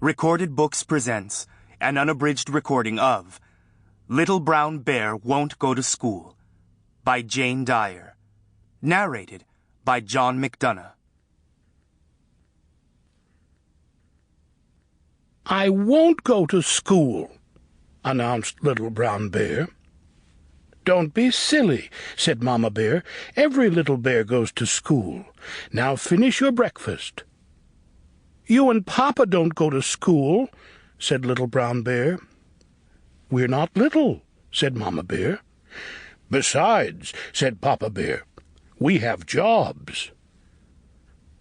Recorded Books presents an unabridged recording of Little Brown Bear Won't Go to School by Jane Dyer. Narrated by John McDonough. "I won't go to school," announced Little Brown Bear. "Don't be silly," said Mama Bear. "Every little bear goes to school. Now finish your breakfast." "You and Papa don't go to school," said Little Brown Bear. "We're not little," said Mama Bear. "Besides," said Papa Bear, "we have jobs."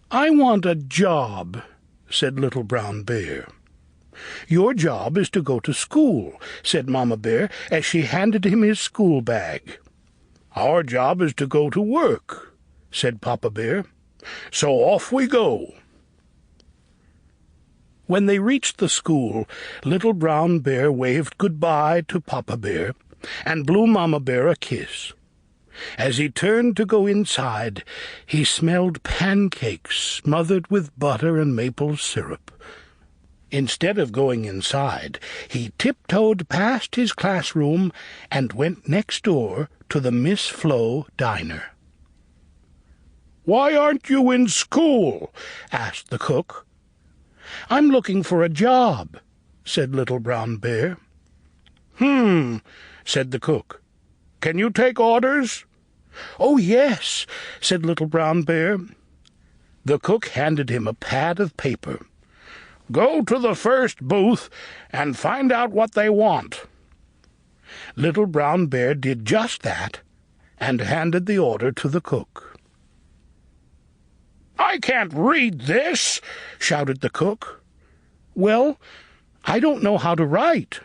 "I want a job," said Little Brown Bear. "Your job is to go to school," said Mama Bear as she handed him his school bag. "Our job is to go to work," said Papa Bear. "So off we go." When they reached the school, Little Brown Bear waved goodbye to Papa Bear and blew Mama Bear a kiss. As he turned to go inside, he smelled pancakes smothered with butter and maple syrup. Instead of going inside, he tiptoed past his classroom and went next door to the Miss Flo diner. "Why aren't you in school?" asked the cook. "I'm looking for a job," said Little Brown Bear. Said the cook. "Can you take orders?" "Oh, yes," said Little Brown Bear. The cook handed him a pad of paper. "Go to the first booth and find out what they want." Little Brown Bear did just that and handed the order to the cook. "I can't read this," shouted the cook. "Well, I don't know how to write,"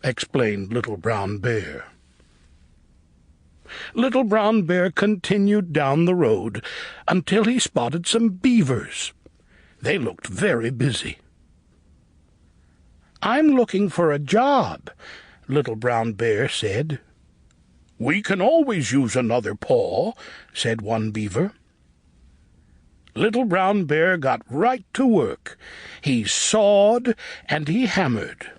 explained Little Brown Bear. Little Brown Bear continued down the road until he spotted some beavers. They looked very busy. "I'm looking for a job," Little Brown Bear said. "We can always use another paw," said one beaver. Little Brown Bear got right to work. He sawed and he hammered.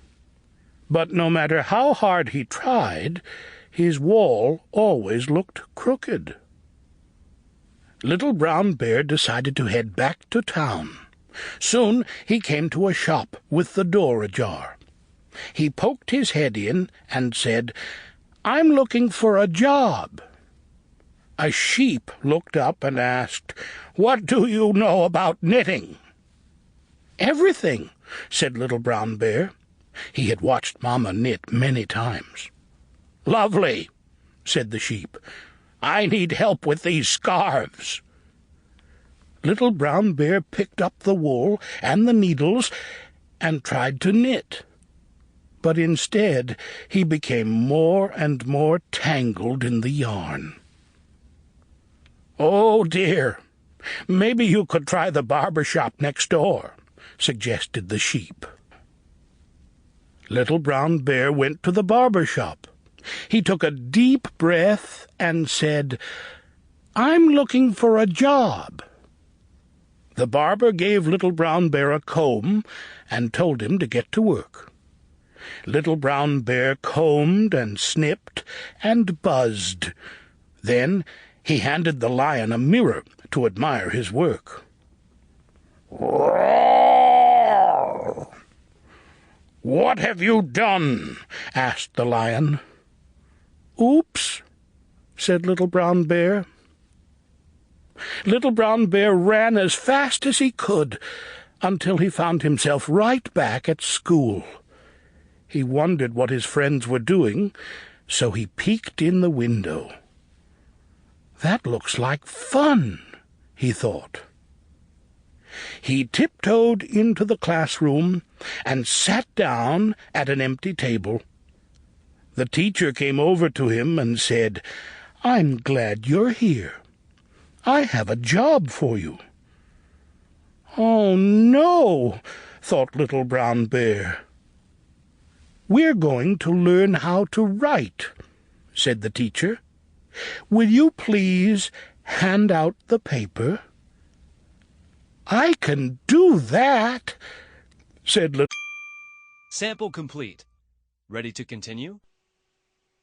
But no matter how hard he tried, his wall always looked crooked. Little Brown Bear decided to head back to town. Soon he came to a shop with the door ajar. He poked his head in and said, "I'm looking for a job." A sheep looked up and asked, "What do you know about knitting?" "Everything," said Little Brown Bear. He had watched Mama knit many times. "Lovely," said the sheep. "I need help with these scarves." Little Brown Bear picked up the wool and the needles and tried to knit. But instead he became more and more tangled in the yarn. "Oh, dear, maybe you could try the barber shop next door," suggested the sheep. Little Brown Bear went to the barber shop. He took a deep breath and said, "I'm looking for a job." The barber gave Little Brown Bear a comb and told him to get to work. Little Brown Bear combed and snipped and buzzed. Then he handed the lion a mirror to admire his work. "Roar! What have you done?" asked the lion. "Oops," said Little Brown Bear. Little Brown Bear ran as fast as he could until he found himself right back at school. He wondered what his friends were doing, so he peeked in the window. "That looks like fun," he thought. He tiptoed into the classroom and sat down at an empty table. The teacher came over to him and said, "I'm glad you're here. I have a job for you." "Oh, no," thought Little Brown Bear. "We're going to learn how to write," said the teacher. "Will you please hand out the paper?" "I can do that," said Little. Sample complete. Ready to continue?